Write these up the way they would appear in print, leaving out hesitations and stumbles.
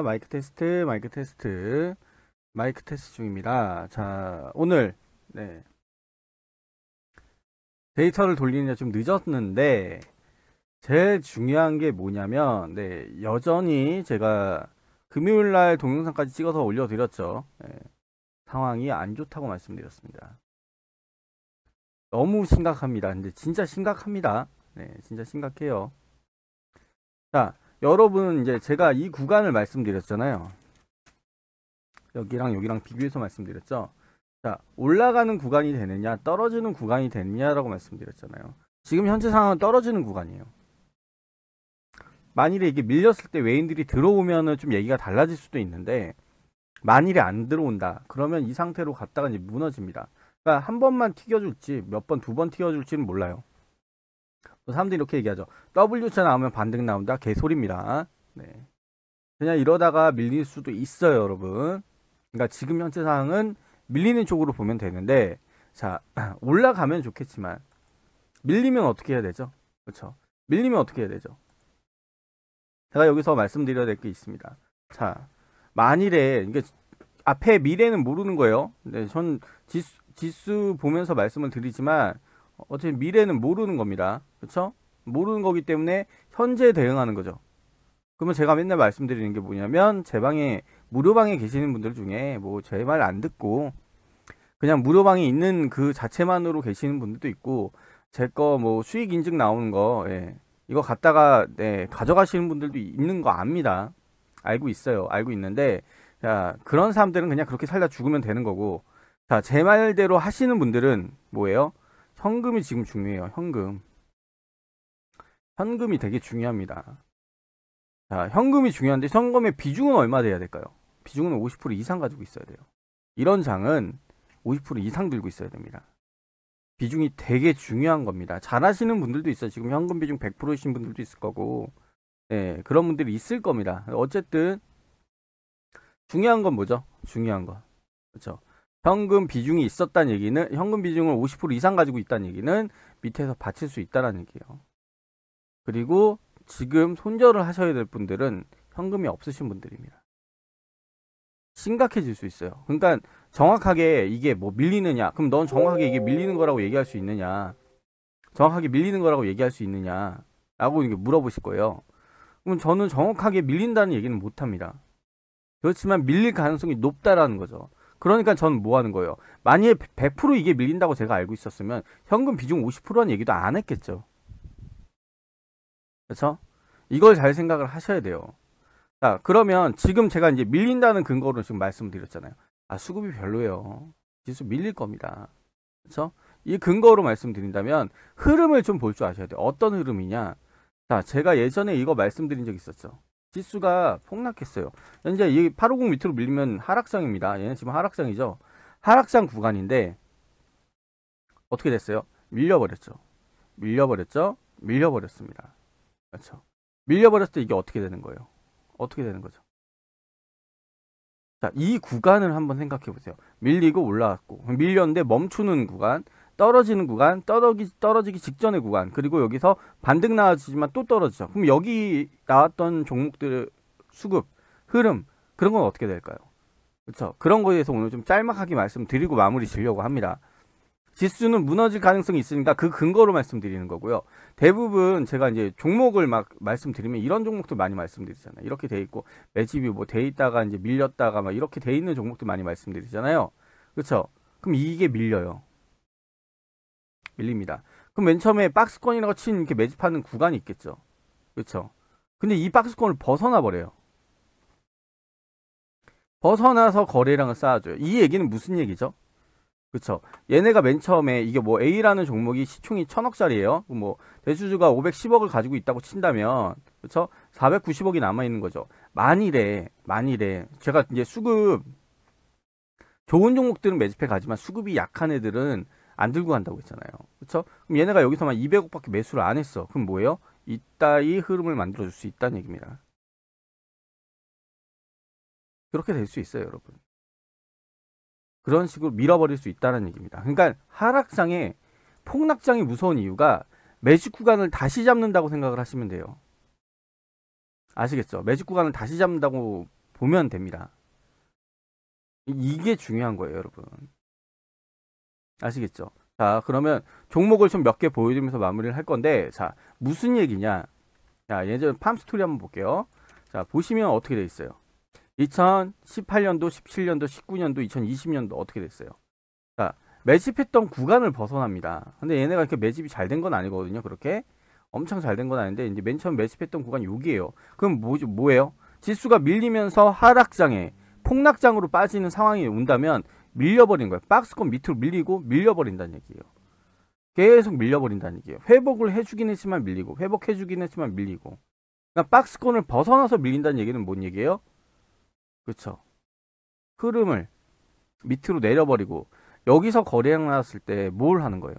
마이크 테스트, 마이크 테스트 중입니다. 자, 오늘, 네, 데이터를 돌리는 게 좀 늦었는데, 제일 중요한 게 뭐냐면, 네, 여전히 제가 금요일날 동영상까지 찍어서 올려드렸죠. 네, 상황이 안 좋다고 말씀드렸습니다. 너무 심각합니다. 근데 진짜 심각합니다. 네, 진짜 심각해요. 자, 여러분, 이제 제가 이 구간을 말씀드렸잖아요. 여기랑 여기랑 비교해서 말씀드렸죠. 자, 올라가는 구간이 되느냐, 떨어지는 구간이 되느냐라고 말씀드렸잖아요. 지금 현재 상황은 떨어지는 구간이에요. 만일에 이게 밀렸을 때 외인들이 들어오면은 좀 얘기가 달라질 수도 있는데, 만일에 안 들어온다. 그러면 이 상태로 갔다가 이제 무너집니다. 그러니까 한 번만 튀겨줄지, 몇 번, 두 번 튀겨줄지는 몰라요. 사람들이 이렇게 얘기하죠. W자 나오면 반등 나온다. 개소리입니다. 네. 그냥 이러다가 밀릴 수도 있어요, 여러분. 그러니까 지금 현재 상황은 밀리는 쪽으로 보면 되는데, 자, 올라가면 좋겠지만 밀리면 어떻게 해야 되죠? 그렇죠? 밀리면 어떻게 해야 되죠? 제가 여기서 말씀드려야 될 게 있습니다. 자, 만일에 이게 앞에 미래는 모르는 거예요. 네, 전 지수 보면서 말씀을 드리지만 어차피 미래는 모르는 겁니다. 그렇죠? 모르는 거기 때문에 현재 대응하는 거죠. 그러면 제가 맨날 말씀드리는 게 뭐냐면, 제 방에 무료방에 계시는 분들 중에 뭐 제 말 안 듣고 그냥 무료방에 있는 그 자체만으로 계시는 분들도 있고, 제 거 뭐 수익 인증 나오는 거, 예, 이거 갖다가 네, 가져가시는 분들도 있는 거 압니다. 알고 있어요. 알고 있는데, 자, 그런 사람들은 그냥 그렇게 살다 죽으면 되는 거고, 자, 제 말대로 하시는 분들은 뭐예요? 현금이 지금 중요해요. 현금이 되게 중요합니다. 자, 현금이 중요한데 현금의 비중은 얼마 돼야 될까요? 비중은 50% 이상 가지고 있어야 돼요. 이런 장은 50% 이상 들고 있어야 됩니다. 비중이 되게 중요한 겁니다. 잘 하시는 분들도 있어요. 지금 현금 비중 100%이신 분들도 있을 거고, 네, 그런 분들이 있을 겁니다. 어쨌든 중요한 건 뭐죠? 중요한 건, 그렇죠? 현금 비중이 있었다는 얘기는, 현금 비중을 50% 이상 가지고 있다는 얘기는 밑에서 받칠 수 있다는 얘기예요. 그리고 지금 손절을 하셔야 될 분들은 현금이 없으신 분들입니다. 심각해질 수 있어요. 그러니까 정확하게 이게 뭐 밀리느냐, 그럼 넌 정확하게 이게 밀리는 거라고 얘기할 수 있느냐, 정확하게 밀리는 거라고 얘기할 수 있느냐 라고 이게 물어보실 거예요. 그럼 저는 정확하게 밀린다는 얘기는 못합니다. 그렇지만 밀릴 가능성이 높다라는 거죠. 그러니까 저는 뭐 하는 거예요? 만약에 100% 이게 밀린다고 제가 알고 있었으면 현금 비중 50%라는 얘기도 안 했겠죠. 그렇죠? 이걸 잘 생각을 하셔야 돼요. 자, 그러면 지금 제가 이제 밀린다는 근거로 지금 말씀드렸잖아요. 아, 수급이 별로예요. 지수 밀릴 겁니다. 그렇죠? 이 근거로 말씀드린다면 흐름을 좀 볼 줄 아셔야 돼요. 어떤 흐름이냐? 자, 제가 예전에 이거 말씀드린 적 있었죠. 지수가 폭락했어요. 현재 이 850 밑으로 밀리면 하락장입니다. 얘는 지금 하락장이죠. 하락장 구간인데 어떻게 됐어요? 밀려버렸죠. 밀려버렸습니다. 그렇죠? 밀려버렸을 때 이게 어떻게 되는 거예요? 어떻게 되는 거죠? 자, 이 구간을 한번 생각해 보세요. 밀리고 올라왔고, 밀렸는데 멈추는 구간, 떨어지는 구간, 떨어지기 직전의 구간, 그리고 여기서 반등 나와지지만 또 떨어지죠. 그럼 여기 나왔던 종목들의 수급, 흐름, 그런 건 어떻게 될까요? 그렇죠? 그런 거에 대해서 오늘 좀 짤막하게 말씀드리고 마무리 지려고 합니다. 지수는 무너질 가능성이 있으니까 그 근거로 말씀드리는 거고요. 대부분 제가 이제 종목을 막 말씀드리면 이런 종목도 많이 말씀드리잖아요. 이렇게 돼 있고 매집이 뭐 돼 있다가 이제 밀렸다가 막 이렇게 돼 있는 종목도 많이 말씀드리잖아요. 그렇죠? 그럼 이게 밀려요. 밀립니다. 그럼 맨 처음에 박스권이라고 친 이렇게 매집하는 구간이 있겠죠. 그렇죠? 근데 이 박스권을 벗어나 버려요. 벗어나서 거래량을 쌓아줘요. 이 얘기는 무슨 얘기죠? 그쵸. 얘네가 맨 처음에 이게 뭐 A라는 종목이 시총이 1000억짜리예요. 뭐 대주주가 510억을 가지고 있다고 친다면, 그쵸? 490억이 남아 있는 거죠. 만일에 제가 이제 수급 좋은 종목들은 매집해 가지만 수급이 약한 애들은 안 들고 간다고 했잖아요. 그쵸? 그럼 얘네가 여기서만 200억밖에 매수를 안 했어. 그럼 뭐예요? 이따위 흐름을 만들어 줄 수 있다는 얘기입니다. 그렇게 될 수 있어요, 여러분. 그런 식으로 밀어버릴 수 있다는 얘기입니다. 그러니까 하락장에 폭락장이 무서운 이유가 매집 구간을 다시 잡는다고 생각을 하시면 돼요. 아시겠죠? 매집 구간을 다시 잡는다고 보면 됩니다. 이게 중요한 거예요, 여러분. 아시겠죠? 자, 그러면 종목을 좀 몇 개 보여드리면서 마무리를 할 건데, 자, 무슨 얘기냐? 자, 예전 팜스토리 한번 볼게요. 자, 보시면 어떻게 돼 있어요? 2018년도, 17년도, 19년도, 2020년도 어떻게 됐어요? 자, 매집했던 구간을 벗어납니다. 근데 얘네가 이렇게 매집이 잘 된 건 아니거든요. 그렇게 엄청 잘 된 건 아닌데, 이제 맨 처음 매집했던 구간이 여기에요. 그럼 뭐예요? 지수가 밀리면서 하락장에 폭락장으로 빠지는 상황이 온다면 밀려버린 거예요. 박스권 밑으로 밀리고 밀려버린다는 얘기예요. 계속 밀려버린다는 얘기예요. 회복을 해주긴 했지만 밀리고, 회복해주긴 했지만 밀리고. 그러니까 박스권을 벗어나서 밀린다는 얘기는 뭔 얘기예요? 그쵸? 흐름을 밑으로 내려버리고, 여기서 거래량 나왔을 때 뭘 하는 거예요?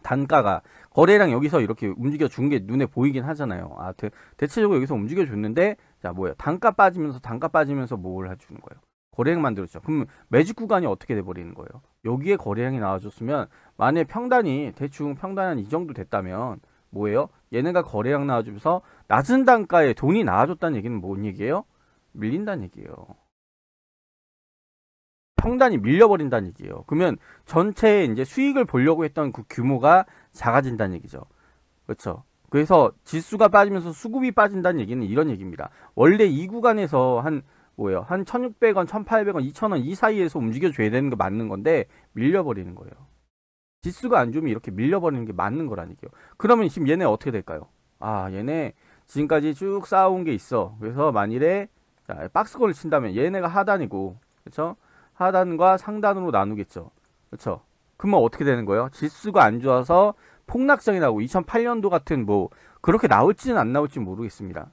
단가가 거래량 여기서 이렇게 움직여 준 게 눈에 보이긴 하잖아요. 아, 대체적으로 여기서 움직여 줬는데, 자, 뭐예요? 단가 빠지면서 뭘 해주는 거예요? 거래량 만들었죠. 그럼 매집 구간이 어떻게 돼버리는 거예요? 여기에 거래량이 나와줬으면, 만약에 평단이 대충 평단 한 이 정도 됐다면 뭐예요? 얘네가 거래량 나와주면서 낮은 단가에 돈이 나와줬다는 얘기는 뭔 얘기예요? 밀린다는 얘기예요. 평단이 밀려버린다는 얘기예요. 그러면 전체에 이제 수익을 보려고 했던 그 규모가 작아진다는 얘기죠. 그렇죠? 그래서 지수가 빠지면서 수급이 빠진다는 얘기는 이런 얘기입니다. 원래 이 구간에서 한 뭐예요? 한 1,600원, 1,800원, 2,000원 이 사이에서 움직여줘야 되는 게 맞는 건데 밀려버리는 거예요. 지수가 안 좋으면 이렇게 밀려버리는 게 맞는 거라는 얘기예요. 그러면 지금 얘네 어떻게 될까요? 아, 얘네 지금까지 쭉 쌓아온 게 있어. 그래서 만일에 자, 박스권을 친다면 얘네가 하단이고, 그렇죠? 하단과 상단으로 나누겠죠. 그렇죠? 그러면 어떻게 되는 거예요? 지수가 안 좋아서 폭락장이 나오고 2008년도 같은 뭐 그렇게 나올지는 안 나올지 모르겠습니다.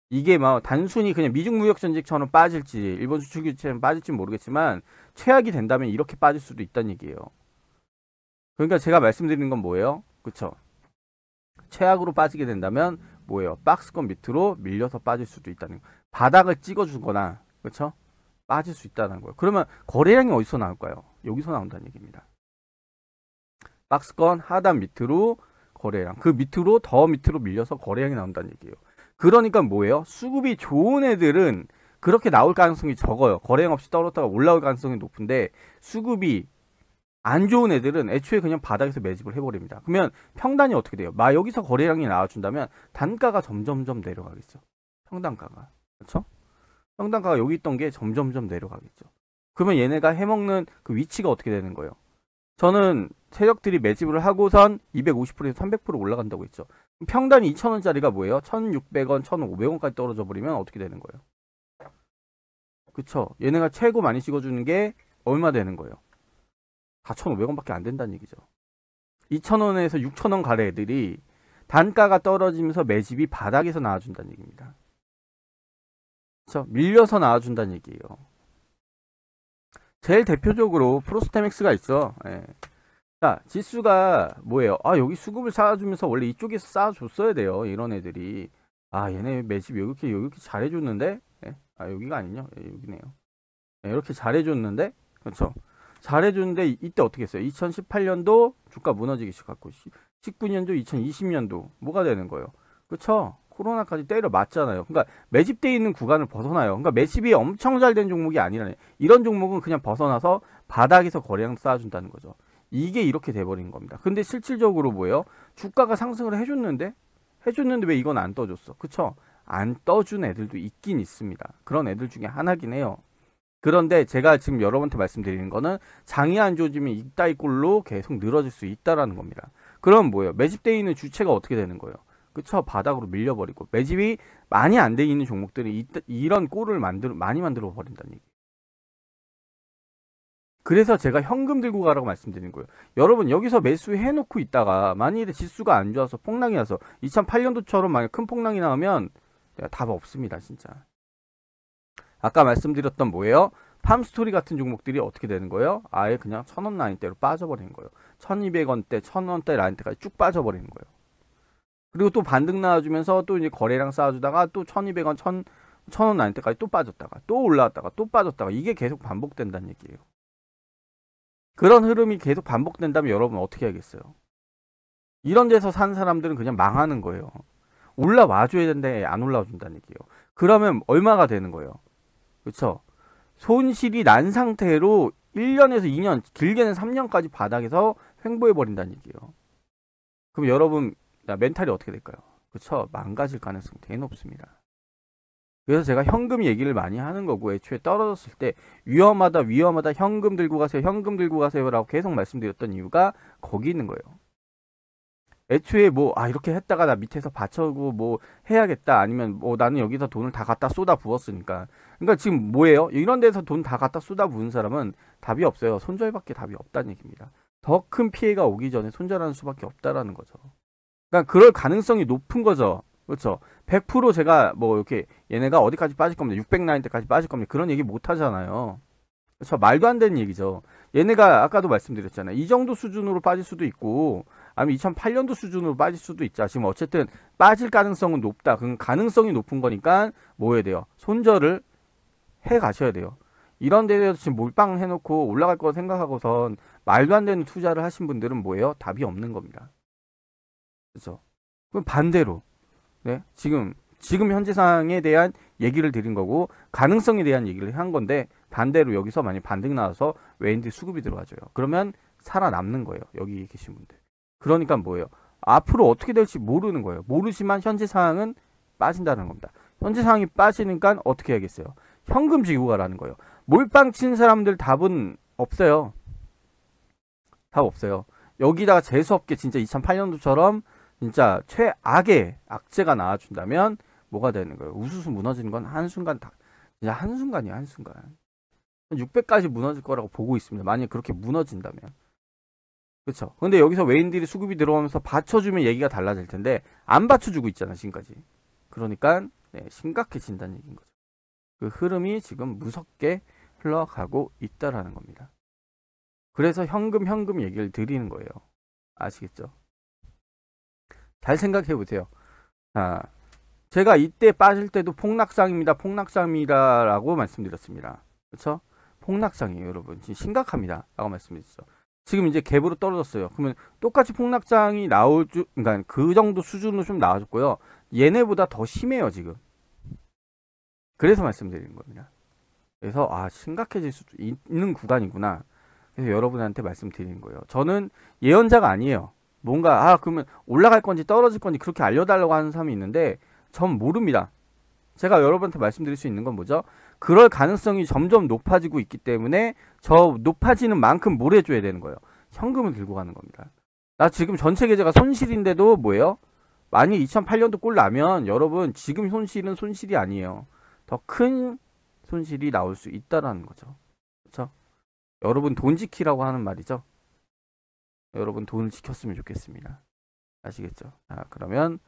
이게 막 단순히 그냥 미중 무역 전쟁처럼 빠질지 일본 수출 규제처럼 빠질지 모르겠지만 최악이 된다면 이렇게 빠질 수도 있다는 얘기예요. 그러니까 제가 말씀드리는 건 뭐예요? 그쵸? 최악으로 빠지게 된다면 뭐예요? 박스권 밑으로 밀려서 빠질 수도 있다는 거. 바닥을 찍어주거나, 그쵸? 빠질 수 있다는 거예요. 그러면 거래량이 어디서 나올까요? 여기서 나온다는 얘기입니다. 박스권 하단 밑으로 거래량, 그 밑으로 더 밑으로 밀려서 거래량이 나온다는 얘기예요. 그러니까 뭐예요? 수급이 좋은 애들은 그렇게 나올 가능성이 적어요. 거래량 없이 떨어졌다가 올라올 가능성이 높은데, 수급이 안 좋은 애들은 애초에 그냥 바닥에서 매집을 해버립니다. 그러면 평단이 어떻게 돼요? 여기서 거래량이 나와준다면 단가가 점점점 내려가겠죠. 평단가가. 그렇죠? 평단가가 여기 있던 게 점점점 내려가겠죠. 그러면 얘네가 해먹는 그 위치가 어떻게 되는 거예요? 저는 세력들이 매집을 하고선 250%에서 300% 올라간다고 했죠. 평단이 2,000원짜리가 뭐예요? 1,600원, 1,500원까지 떨어져 버리면 어떻게 되는 거예요? 그쵸? 얘네가 최고 많이 찍어주는 게 얼마 되는 거예요? 4,500원밖에 안 된다는 얘기죠. 2,000원에서 6,000원 가래 애들이 단가가 떨어지면서 매집이 바닥에서 나와준다는 얘기입니다. 그쵸? 밀려서 나와준다는 얘기예요. 제일 대표적으로 프로스테맥스가 있어. 예. 자, 지수가 뭐예요? 아, 여기 수급을 쌓아주면서 원래 이쪽에서 쌓아줬어야 돼요. 이런 애들이. 아, 얘네 매집 이렇게 잘해줬는데? 예? 아, 여기가 아니냐? 예, 여기네요. 예, 이렇게 잘해줬는데? 그렇죠? 잘해줬는데 이때 어떻게 했어요? 2018년도 주가 무너지기 시작했고 19년도, 2020년도 뭐가 되는 거예요? 그렇죠? 코로나까지 때려 맞잖아요. 그러니까 매집돼 있는 구간을 벗어나요. 그러니까 매집이 엄청 잘 된 종목이 아니라네. 이런 종목은 그냥 벗어나서 바닥에서 거래량 쌓아준다는 거죠. 이게 이렇게 돼버린 겁니다. 근데 실질적으로 뭐예요? 주가가 상승을 해줬는데 왜 이건 안 떠줬어? 그쵸? 안 떠준 애들도 있긴 있습니다. 그런 애들 중에 하나긴 해요. 그런데 제가 지금 여러분한테 말씀드리는 거는 장이 안 좋아지면 이따위 꼴로 계속 늘어질 수 있다라는 겁니다. 그럼 뭐예요? 매집되어 있는 주체가 어떻게 되는 거예요? 그쵸? 바닥으로 밀려버리고 매집이 많이 안 돼 있는 종목들이 이런 꼴을 많이 만들어 버린다는 얘기. 그래서 제가 현금 들고 가라고 말씀드리는 거예요. 여러분 여기서 매수해놓고 있다가 만일에 지수가 안 좋아서 폭락이 나서 2008년도처럼 만약 큰 폭락이 나오면 답 없습니다. 진짜. 아까 말씀드렸던 뭐예요? 팜스토리 같은 종목들이 어떻게 되는 거예요? 아예 그냥 1,000원 라인대로 빠져버리는 거예요. 1,200원대, 1,000원대 라인대까지 쭉 빠져버리는 거예요. 그리고 또 반등 나와주면서 또 이제 거래량 쌓아주다가 또 1,200원, 1,000원 라인대까지 또 빠졌다가 또 올라왔다가 또 빠졌다가 이게 계속 반복된다는 얘기예요. 그런 흐름이 계속 반복된다면 여러분 어떻게 하겠어요? 이런 데서 산 사람들은 그냥 망하는 거예요. 올라와 줘야 되는데 안 올라와 준다는 얘기예요. 그러면 얼마가 되는 거예요? 그렇죠? 손실이 난 상태로 1년에서 2년, 길게는 3년까지 바닥에서 횡보해 버린다는 얘기예요. 그럼 여러분 멘탈이 어떻게 될까요? 그렇죠? 망가질 가능성이 되게 높습니다. 그래서 제가 현금 얘기를 많이 하는 거고, 애초에 떨어졌을 때 위험하다 현금 들고 가세요 라고 계속 말씀드렸던 이유가 거기 있는 거예요. 애초에 뭐 이렇게 했다가 나 밑에서 받쳐고 뭐 해야겠다, 아니면 뭐 나는 여기서 돈을 다 갖다 쏟아 부었으니까. 그러니까 지금 뭐예요? 이런 데서 돈 다 갖다 쏟아 부은 사람은 답이 없어요. 손절밖에 답이 없다는 얘기입니다. 더 큰 피해가 오기 전에 손절하는 수밖에 없다라는 거죠. 그러니까 그럴 가능성이 높은 거죠. 그렇죠? 100% 제가 뭐 이렇게 얘네가 어디까지 빠질 겁니다, 600 라인 때까지 빠질 겁니다, 그런 얘기 못 하잖아요. 그렇죠? 말도 안 되는 얘기죠. 얘네가 아까도 말씀드렸잖아요. 이 정도 수준으로 빠질 수도 있고, 아니면 2008년도 수준으로 빠질 수도 있죠. 지금 어쨌든 빠질 가능성은 높다. 그 가능성이 높은 거니까 뭐 해야 돼요? 손절을 해 가셔야 돼요. 이런 데에서 지금 몰빵 해놓고 올라갈 거 생각하고선 말도 안 되는 투자를 하신 분들은 뭐예요? 답이 없는 겁니다. 그렇죠? 그럼 반대로, 네, 지금 현재 상황에 대한 얘기를 드린 거고, 가능성에 대한 얘기를 한 건데, 반대로 여기서 만약 반등 나와서 외인들이 수급이 들어와줘요. 그러면 살아남는 거예요, 여기 계신 분들. 그러니까 뭐예요? 앞으로 어떻게 될지 모르는 거예요. 모르지만 현재 상황은 빠진다는 겁니다. 현재 상황이 빠지니까 어떻게 해야겠어요? 현금 쥐고 가라는 거예요. 몰빵 친 사람들 답은 없어요. 답 없어요. 여기다가 재수없게 진짜 2008년도처럼 진짜 최악의 악재가 나와준다면 뭐가 되는 거예요? 우수수 무너지는 건 한순간, 진짜 한순간이에요, 한순간. 600까지 무너질 거라고 보고 있습니다. 만약 그렇게 무너진다면. 그렇죠? 근데 여기서 외인들이 수급이 들어오면서 받쳐주면 얘기가 달라질 텐데, 안 받쳐주고 있잖아, 지금까지. 그러니까 네, 심각해진다는 얘기인 거죠. 그 흐름이 지금 무섭게 흘러가고 있다라는 겁니다. 그래서 현금 얘기를 드리는 거예요. 아시겠죠? 잘 생각해 보세요. 자, 제가 이때 빠질 때도 폭락상입니다 라고 말씀드렸습니다. 그렇죠? 폭락상이에요, 여러분. 지금 심각합니다 라고 말씀드렸죠. 지금 이제 갭으로 떨어졌어요. 그러면 똑같이 폭락장이 그러니까 그 정도 수준으로 좀 나와줬고요. 얘네보다 더 심해요, 지금. 그래서 말씀드리는 겁니다. 그래서 심각해질 수도 있는 구간이구나. 그래서 여러분한테 말씀드리는 거예요. 저는 예언자가 아니에요. 뭔가 그러면 올라갈 건지 떨어질 건지 그렇게 알려달라고 하는 사람이 있는데, 전 모릅니다. 제가 여러분한테 말씀드릴 수 있는 건 뭐죠? 그럴 가능성이 점점 높아지고 있기 때문에 저 높아지는 만큼 뭘 해줘야 되는 거예요? 현금을 들고 가는 겁니다. 나 지금 전체 계좌가 손실인데도 뭐예요? 만약 2008년도 꼴 나면 여러분 지금 손실은 손실이 아니에요. 더 큰 손실이 나올 수 있다라는 거죠. 그렇죠? 여러분 돈 지키라고 하는 말이죠. 여러분 돈을 지켰으면 좋겠습니다. 아시겠죠? 그러면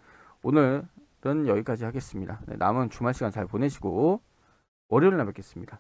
오늘은 여기까지 하겠습니다. 네, 남은 주말 시간 잘 보내시고 월요일날 뵙겠습니다.